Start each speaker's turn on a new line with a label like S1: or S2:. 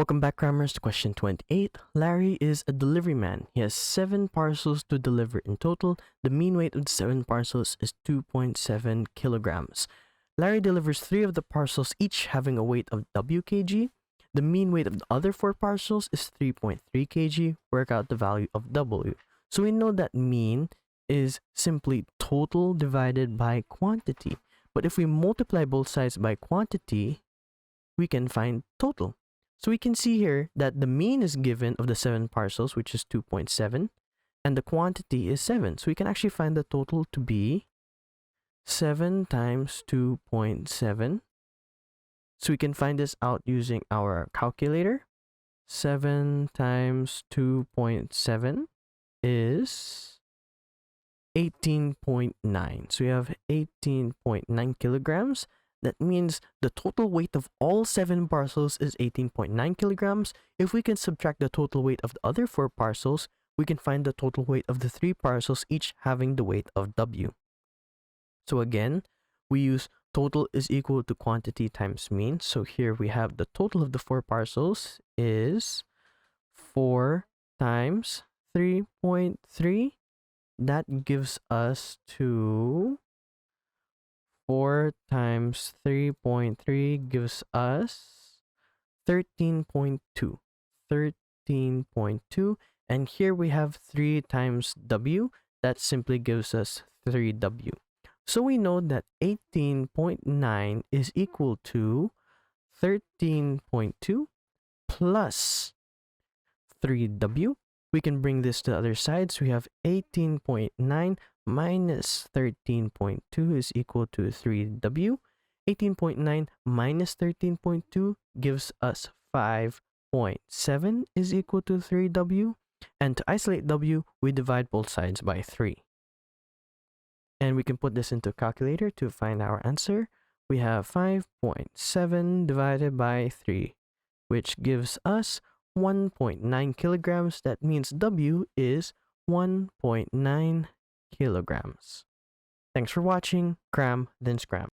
S1: Welcome back, Crammers, to question 28. Larry is a delivery man. He has 7 parcels to deliver in total. The mean weight of the 7 parcels is 2.7 kilograms. Larry delivers 3 of the parcels, each having a weight of W kg. The mean weight of the other 4 parcels is 3.3 kg. Work out the value of W. So we know that mean is simply total divided by quantity. But if we multiply both sides by quantity, we can find total. So we can see here that the mean is given of the 7 parcels, which is 2.7, and the quantity is 7. So we can actually find the total to be 7 times 2.7. So we can find this out using our calculator. 7 times 2.7 is 18.9. So we have 18.9 kilograms. That means the total weight of all 7 parcels is 18.9 kilograms. If we can subtract the total weight of the other 4 parcels, we can find the total weight of the 3 parcels, each having the weight of W. So again, we use total is equal to quantity times mean. So here we have the total of the 4 parcels is 4 times 3.3. That gives us 4 times 3.3 gives us 13.2. 13.2. And here we have 3 times W. That simply gives us 3W. So we know that 18.9 is equal to 13.2 plus 3W. We can bring this to the other side. So we have 18.9 minus 13.2 is equal to 3W. 18.9 minus 13.2 gives us 5.7 is equal to 3W. And to isolate W, we divide both sides by 3. And we can put this into a calculator to find our answer. We have 5.7 divided by 3, which gives us 1.9 kilograms. That means W is 1.9 kilograms. Thanks for watching. Cram, then scram.